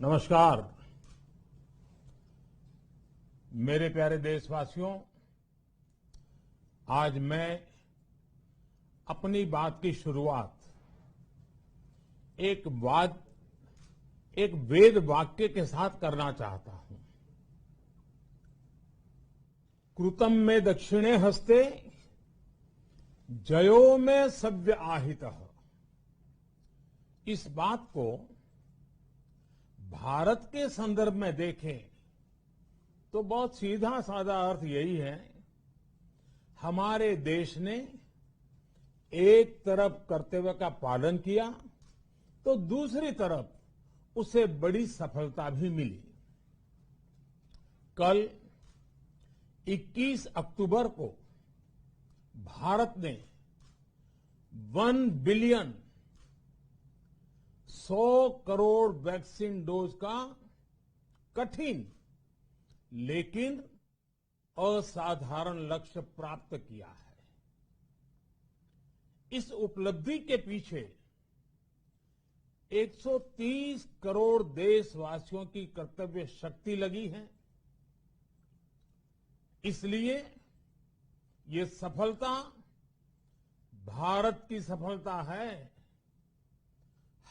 नमस्कार। मेरे प्यारे देशवासियों, आज मैं अपनी बात की शुरुआत एक वेद वाक्य के साथ करना चाहता हूं। कृतम में दक्षिणे हस्ते जयो में सव्य आहितः। इस बात को भारत के संदर्भ में देखें तो बहुत सीधा साधा अर्थ यही है, हमारे देश ने एक तरफ कर्तव्य का पालन किया तो दूसरी तरफ उसे बड़ी सफलता भी मिली। कल 21 अक्टूबर को भारत ने 1 बिलियन 100 करोड़ वैक्सीन डोज का कठिन लेकिन असाधारण लक्ष्य प्राप्त किया है। इस उपलब्धि के पीछे 130 करोड़ देशवासियों की कर्तव्य शक्ति लगी है। इसलिए ये सफलता भारत की सफलता है,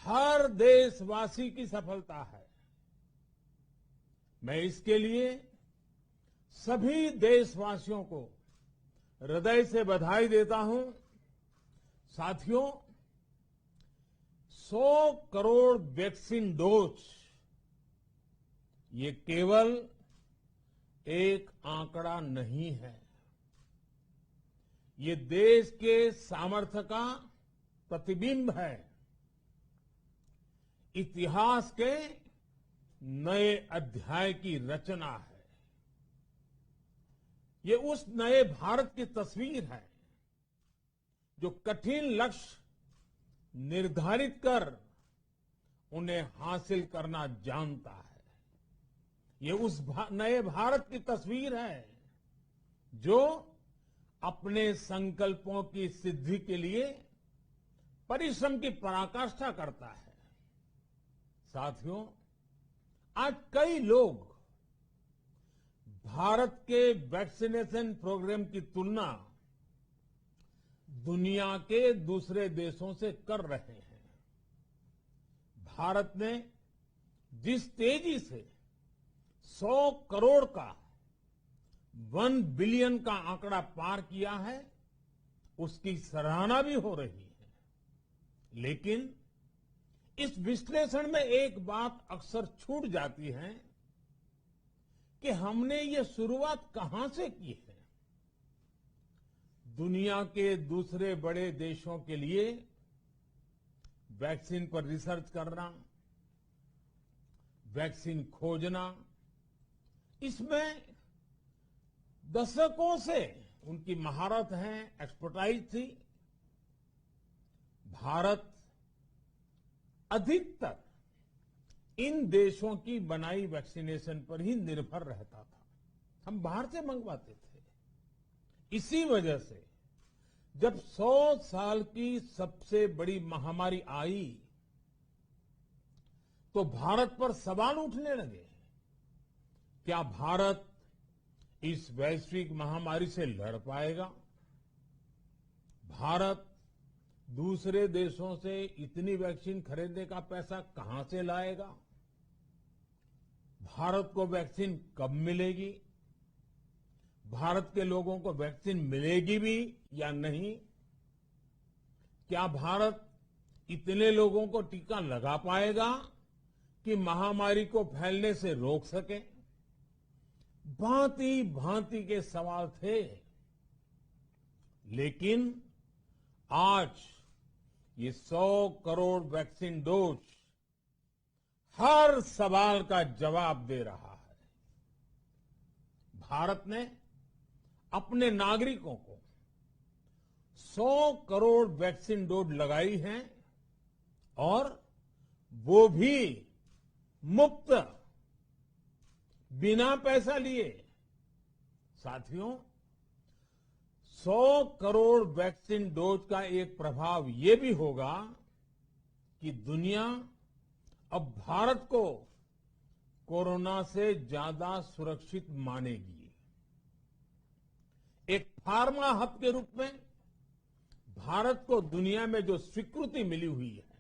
हर देशवासी की सफलता है। मैं इसके लिए सभी देशवासियों को हृदय से बधाई देता हूं। साथियों, 100 करोड़ वैक्सीन डोज ये केवल एक आंकड़ा नहीं है, ये देश के सामर्थ्य का प्रतिबिंब है। इतिहास के नए अध्याय की रचना है। ये उस नए भारत की तस्वीर है जो कठिन लक्ष्य निर्धारित कर उन्हें हासिल करना जानता है। ये उस नए भारत की तस्वीर है जो अपने संकल्पों की सिद्धि के लिए परिश्रम की पराकाष्ठा करता है। साथियों, आज कई लोग भारत के वैक्सीनेशन प्रोग्राम की तुलना दुनिया के दूसरे देशों से कर रहे हैं। भारत ने जिस तेजी से 100 करोड़ का 1 बिलियन का आंकड़ा पार किया है, उसकी सराहना भी हो रही है। लेकिन इस विश्लेषण में एक बात अक्सर छूट जाती है कि हमने ये शुरुआत कहां से की है। दुनिया के दूसरे बड़े देशों के लिए वैक्सीन पर रिसर्च करना, वैक्सीन खोजना, इसमें दशकों से उनकी महारत है, एक्सपर्टाइज थी। भारत अधिकतर इन देशों की बनाई वैक्सीनेशन पर ही निर्भर रहता था। हम बाहर से मंगवाते थे। इसी वजह से जब 100 साल की सबसे बड़ी महामारी आई तो भारत पर सवाल उठने लगे, क्या भारत इस वैश्विक महामारी से लड़ पाएगा? भारत दूसरे देशों से इतनी वैक्सीन खरीदने का पैसा कहां से लाएगा? भारत को वैक्सीन कब मिलेगी? भारत के लोगों को वैक्सीन मिलेगी भी या नहीं? क्या भारत इतने लोगों को टीका लगा पाएगा कि महामारी को फैलने से रोक सके? भांति भांति के सवाल थे। लेकिन आज ये 100 करोड़ वैक्सीन डोज हर सवाल का जवाब दे रहा है। भारत ने अपने नागरिकों को 100 करोड़ वैक्सीन डोज लगाई है और वो भी मुफ्त, बिना पैसा लिए। साथियों, 100 करोड़ वैक्सीन डोज का एक प्रभाव ये भी होगा कि दुनिया अब भारत को कोरोना से ज्यादा सुरक्षित मानेगी। एक फार्मा हब के रूप में भारत को दुनिया में जो स्वीकृति मिली हुई है,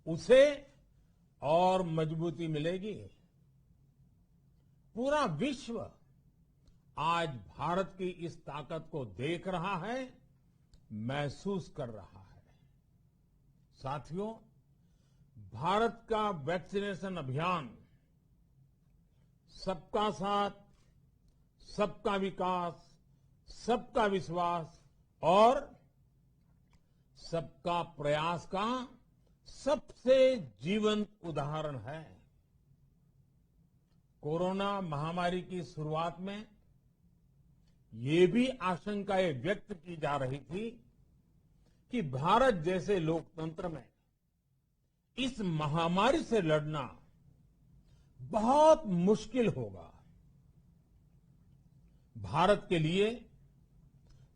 उसे और मजबूती मिलेगी। पूरा विश्व आज भारत की इस ताकत को देख रहा है, महसूस कर रहा है। साथियों, भारत का वैक्सीनेशन अभियान सबका साथ, सबका विकास, सबका विश्वास और सबका प्रयास का सबसे जीवंत उदाहरण है। कोरोना महामारी की शुरुआत में ये भी आशंकाएं व्यक्त की जा रही थी कि भारत जैसे लोकतंत्र में इस महामारी से लड़ना बहुत मुश्किल होगा। भारत के लिए,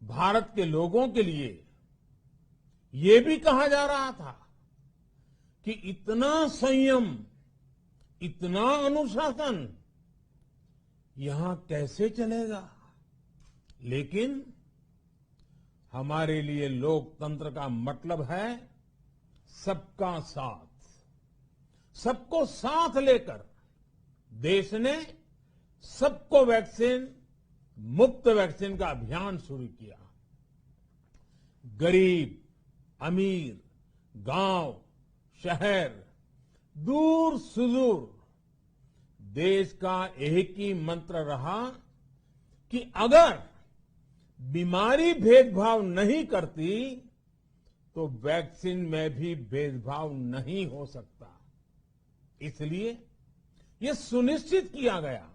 भारत के लोगों के लिए ये भी कहा जा रहा था कि इतना संयम, इतना अनुशासन यहां कैसे चलेगा। लेकिन हमारे लिए लोकतंत्र का मतलब है सबका साथ। सबको साथ लेकर देश ने सबको वैक्सीन, मुफ्त वैक्सीन का अभियान शुरू किया। गरीब, अमीर, गांव, शहर, दूर सुदूर, देश का एक ही मंत्र रहा कि अगर बीमारी भेदभाव नहीं करती तो वैक्सीन में भी भेदभाव नहीं हो सकता। इसलिए यह सुनिश्चित किया गया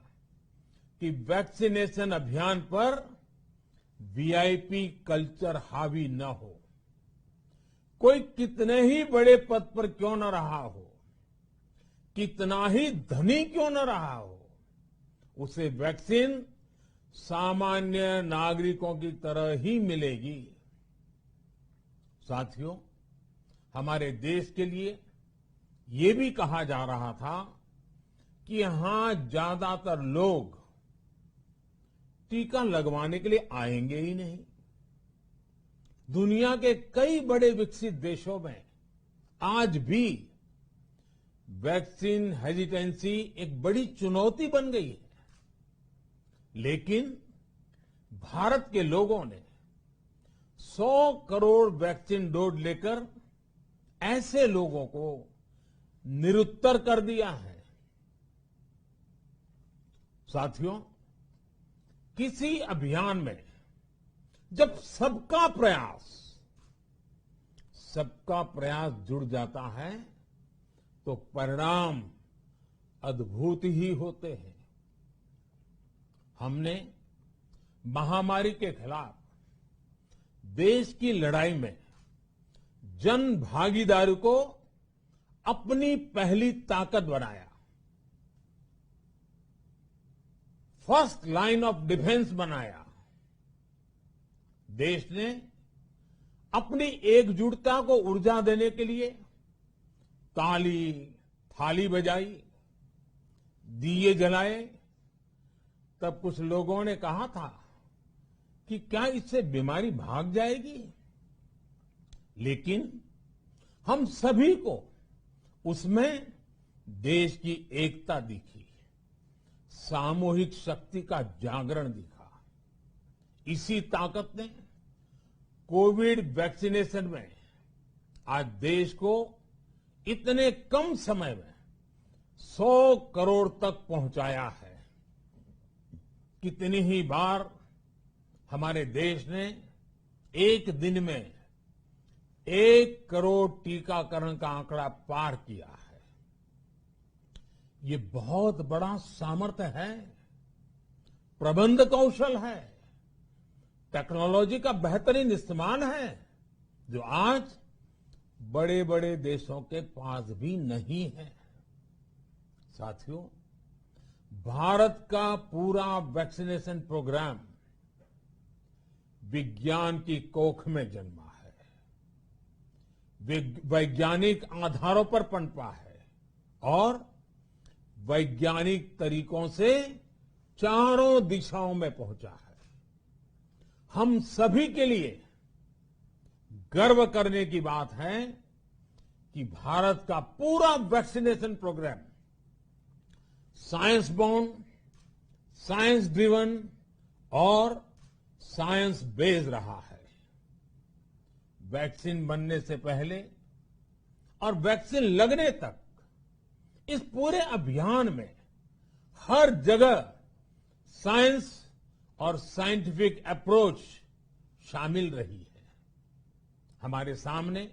कि वैक्सीनेशन अभियान पर वीआईपी कल्चर हावी न हो। कोई कितने ही बड़े पद पर क्यों न रहा हो, कितना ही धनी क्यों न रहा हो, उसे वैक्सीन सामान्य नागरिकों की तरह ही मिलेगी। साथियों, हमारे देश के लिए ये भी कहा जा रहा था कि यहां ज्यादातर लोग टीका लगवाने के लिए आएंगे ही नहीं। दुनिया के कई बड़े विकसित देशों में आज भी वैक्सीन हेजिटेंसी एक बड़ी चुनौती बन गई है। लेकिन भारत के लोगों ने 100 करोड़ वैक्सीन डोज लेकर ऐसे लोगों को निरुत्तर कर दिया है। साथियों, किसी अभियान में जब सबका प्रयास जुड़ जाता है तो परिणाम अद्भुत ही होते हैं। हमने महामारी के खिलाफ देश की लड़ाई में जन भागीदारी को अपनी पहली ताकत बनाया। फर्स्ट लाइन ऑफ डिफेंस बनाया। देश ने अपनी एकजुटता को ऊर्जा देने के लिए ताली, थाली बजाई, दिए जलाए। तब कुछ लोगों ने कहा था कि क्या इससे बीमारी भाग जाएगी? लेकिन हम सभी को उसमें देश की एकता दिखी, सामूहिक शक्ति का जागरण दिखा। इसी ताकत ने कोविड वैक्सीनेशन में आज देश को इतने कम समय में 100 करोड़ तक पहुंचाया है। कितनी ही बार हमारे देश ने एक दिन में 1 करोड़ टीकाकरण का आंकड़ा पार किया है। ये बहुत बड़ा सामर्थ्य है, प्रबंध कौशल है, टेक्नोलॉजी का बेहतरीन इस्तेमाल है, जो आज बड़े बड़े देशों के पास भी नहीं है। साथियों, भारत का पूरा वैक्सीनेशन प्रोग्राम विज्ञान की कोख में जन्मा है, वैज्ञानिक आधारों पर पनपा है और वैज्ञानिक तरीकों से चारों दिशाओं में पहुंचा है। हम सभी के लिए गर्व करने की बात है कि भारत का पूरा vaccination programme science born, science driven और साइंस बेस्ड रहा है। वैक्सीन बनने से पहले और वैक्सीन लगने तक इस पूरे अभियान में हर जगह साइंस और साइंटिफिक अप्रोच शामिल रही है। हमारे सामने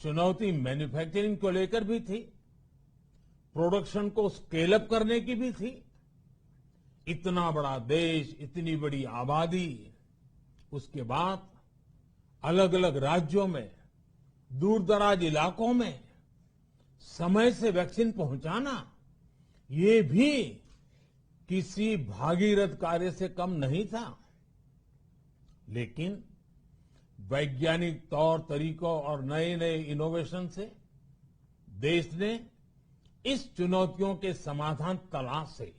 चुनौती मैन्युफैक्चरिंग को लेकर भी थी, प्रोडक्शन को स्केल अप करने की भी थी। इतना बड़ा देश, इतनी बड़ी आबादी, उसके बाद अलग अलग राज्यों में, दूर दराज इलाकों में समय से वैक्सीन पहुंचाना, ये भी किसी भागीरथ कार्य से कम नहीं था। लेकिन वैज्ञानिक तौर तरीकों और नए नए इनोवेशन से देश ने इस चुनौतियों के समाधान तलाशे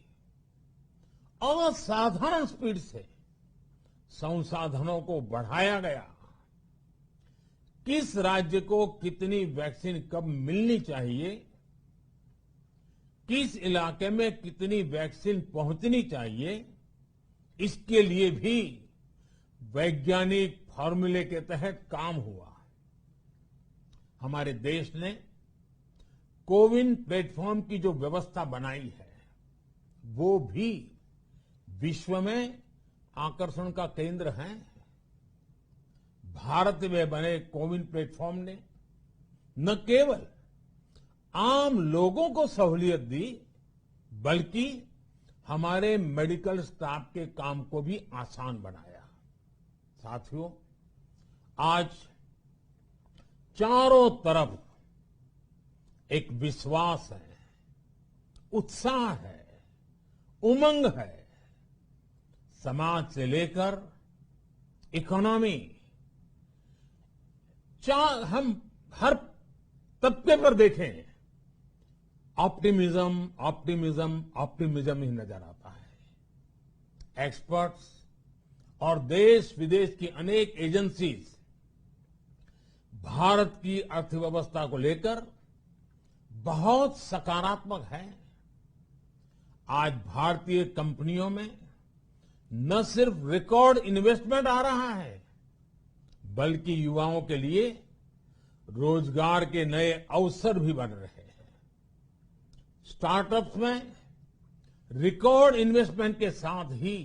असाधारण स्पीड से संसाधनों को बढ़ाया गया। किस राज्य को कितनी वैक्सीन कब मिलनी चाहिए, किस इलाके में कितनी वैक्सीन पहुंचनी चाहिए, इसके लिए भी वैज्ञानिक फॉर्मूले के तहत काम हुआ। हमारे देश ने कोविन प्लेटफॉर्म की जो व्यवस्था बनाई है, वो भी विश्व में आकर्षण का केंद्र है। भारत में बने कोविन प्लेटफॉर्म ने न केवल आम लोगों को सहूलियत दी, बल्कि हमारे मेडिकल स्टाफ के काम को भी आसान बनाया। साथियों, आज चारों तरफ एक विश्वास है, उत्साह है, उमंग है। समाज से लेकर इकोनॉमी, हम हर तबके पर देखें, ऑप्टिमिज्म, ऑप्टिमिज्म, ऑप्टिमिज्म ही नजर आता है। एक्सपर्ट्स और देश विदेश की अनेक एजेंसीज भारत की अर्थव्यवस्था को लेकर बहुत सकारात्मक है। आज भारतीय कंपनियों में न सिर्फ रिकॉर्ड इन्वेस्टमेंट आ रहा है, बल्कि युवाओं के लिए रोजगार के नए अवसर भी बन रहे हैं। स्टार्टअप्स में रिकॉर्ड इन्वेस्टमेंट के साथ ही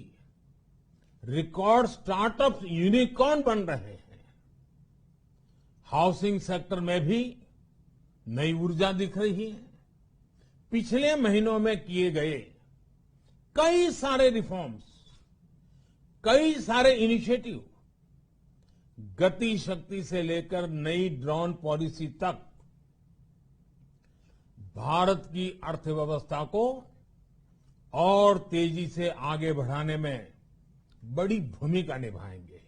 रिकॉर्ड स्टार्टअप्स यूनिकॉर्न बन रहे हैं। हाउसिंग सेक्टर में भी नई ऊर्जा दिख रही है। पिछले महीनों में किए गए कई सारे रिफॉर्म्स, कई सारे इनिशिएटिव, गति शक्ति से लेकर नई ड्रोन पॉलिसी तक भारत की अर्थव्यवस्था को और तेजी से आगे बढ़ाने में बड़ी भूमिका निभाएंगे।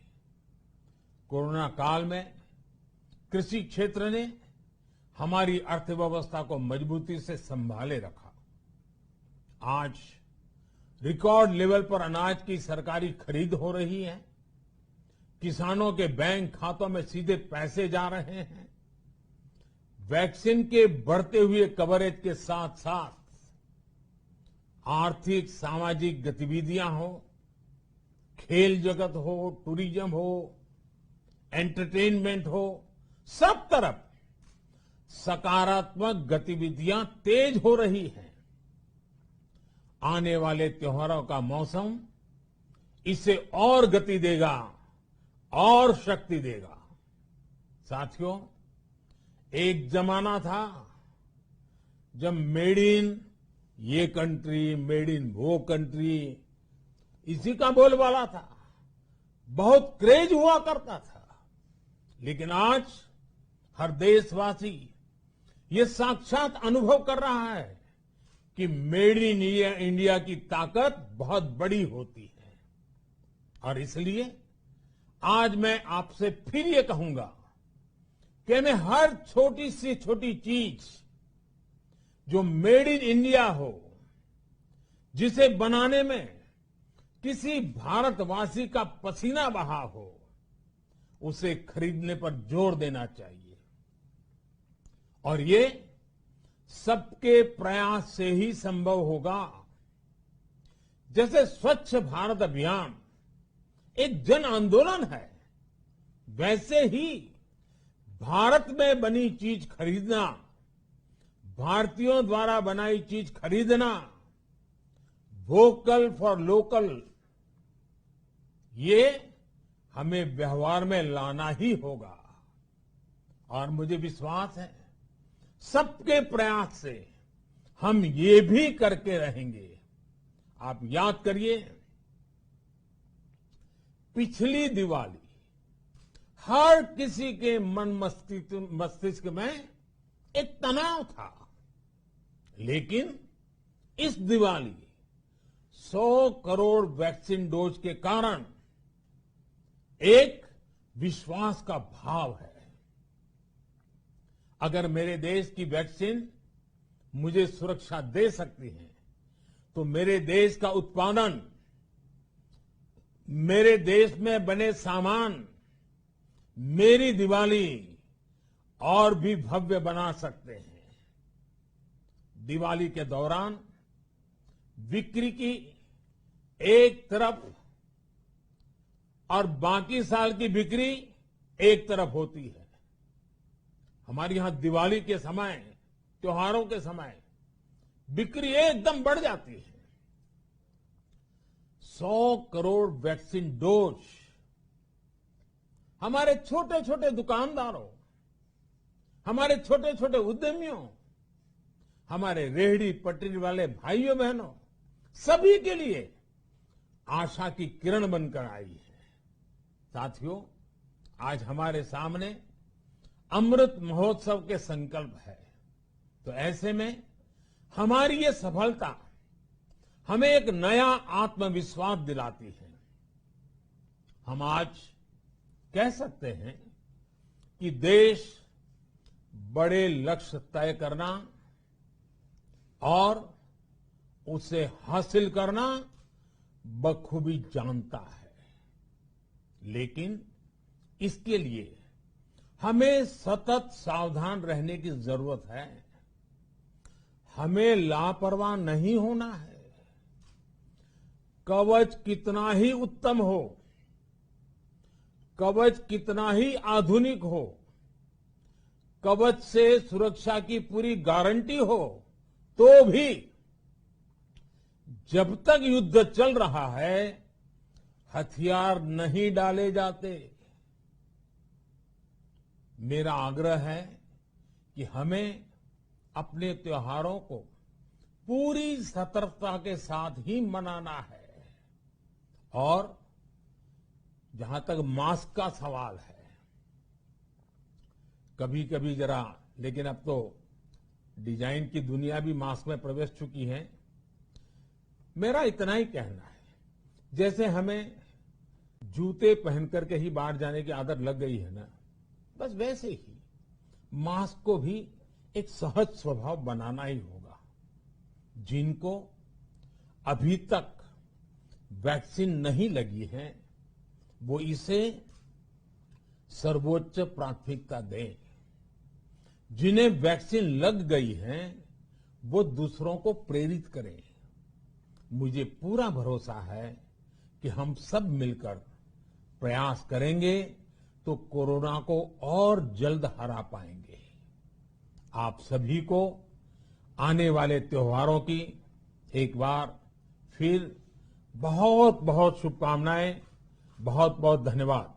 कोरोना काल में कृषि क्षेत्र ने हमारी अर्थव्यवस्था को मजबूती से संभाले रखा। आज रिकॉर्ड लेवल पर अनाज की सरकारी खरीद हो रही है। किसानों के बैंक खातों में सीधे पैसे जा रहे हैं। वैक्सीन के बढ़ते हुए कवरेज के साथ साथ आर्थिक सामाजिक गतिविधियां हो, खेल जगत हो, टूरिज्म हो, एंटरटेनमेंट हो, सब तरफ सकारात्मक गतिविधियां तेज हो रही हैं। आने वाले त्योहारों का मौसम इसे और गति देगा और शक्ति देगा। साथियों, एक जमाना था जब मेड इन ये कंट्री, मेड इन वो कंट्री, इसी का बोलबाला था। बहुत क्रेज हुआ करता था। लेकिन आज हर देशवासी ये साक्षात अनुभव कर रहा है कि मेड इन इंडिया की ताकत बहुत बड़ी होती है। और इसलिए आज मैं आपसे फिर ये कहूंगा कि हमें हर छोटी से छोटी चीज जो मेड इन इंडिया हो, जिसे बनाने में किसी भारतवासी का पसीना बहा हो, उसे खरीदने पर जोर देना चाहिए। और ये सबके प्रयास से ही संभव होगा। जैसे स्वच्छ भारत अभियान एक जन आंदोलन है, वैसे ही भारत में बनी चीज खरीदना, भारतीयों द्वारा बनाई चीज खरीदना, वोकल फॉर लोकल, ये हमें व्यवहार में लाना ही होगा। और मुझे विश्वास है सबके प्रयास से हम ये भी करके रहेंगे। आप याद करिए, पिछली दिवाली हर किसी के मन मस्तिष्क में एक तनाव था, लेकिन इस दिवाली 100 करोड़ वैक्सीन डोज के कारण एक विश्वास का भाव है। अगर मेरे देश की वैक्सीन मुझे सुरक्षा दे सकती है, तो मेरे देश का उत्पादन, मेरे देश में बने सामान मेरी दिवाली और भी भव्य बना सकते हैं। दिवाली के दौरान बिक्री की एक तरफ और बाकी साल की बिक्री एक तरफ होती है। हमारे यहां दिवाली के समय, त्योहारों के समय बिक्री एकदम बढ़ जाती है। 100 करोड़ वैक्सीन डोज हमारे छोटे छोटे दुकानदारों, हमारे छोटे छोटे उद्यमियों, हमारे रेहड़ी पटरी वाले भाइयों बहनों, सभी के लिए आशा की किरण बनकर आई है। साथियों, आज हमारे सामने अमृत महोत्सव के संकल्प है, तो ऐसे में हमारी ये सफलता हमें एक नया आत्मविश्वास दिलाती है। हम आज कह सकते हैं कि देश बड़े लक्ष्य तय करना और उसे हासिल करना बखूबी जानता है, लेकिन इसके लिए हमें सतत सावधान रहने की जरूरत है। हमें लापरवाह नहीं होना है। कवच कितना ही उत्तम हो, कवच कितना ही आधुनिक हो, कवच से सुरक्षा की पूरी गारंटी हो, तो भी जब तक युद्ध चल रहा है, हथियार नहीं डाले जाते। मेरा आग्रह है कि हमें अपने त्योहारों को पूरी सतर्कता के साथ ही मनाना है। और जहां तक मास्क का सवाल है, कभी कभी जरा, लेकिन अब तो डिजाइन की दुनिया भी मास्क में प्रवेश चुकी है। मेरा इतना ही कहना है, जैसे हमें जूते पहन करके ही बाहर जाने की आदत लग गई है ना, बस वैसे ही मास्क को भी एक सहज स्वभाव बनाना ही होगा। जिनको अभी तक वैक्सीन नहीं लगी है, वो इसे सर्वोच्च प्राथमिकता दें। जिन्हें वैक्सीन लग गई है, वो दूसरों को प्रेरित करें। मुझे पूरा भरोसा है कि हम सब मिलकर प्रयास करेंगे तो कोरोना को और जल्द हरा पाएंगे। आप सभी को आने वाले त्योहारों की एक बार फिर बहुत बहुत शुभकामनाएं, बहुत बहुत धन्यवाद।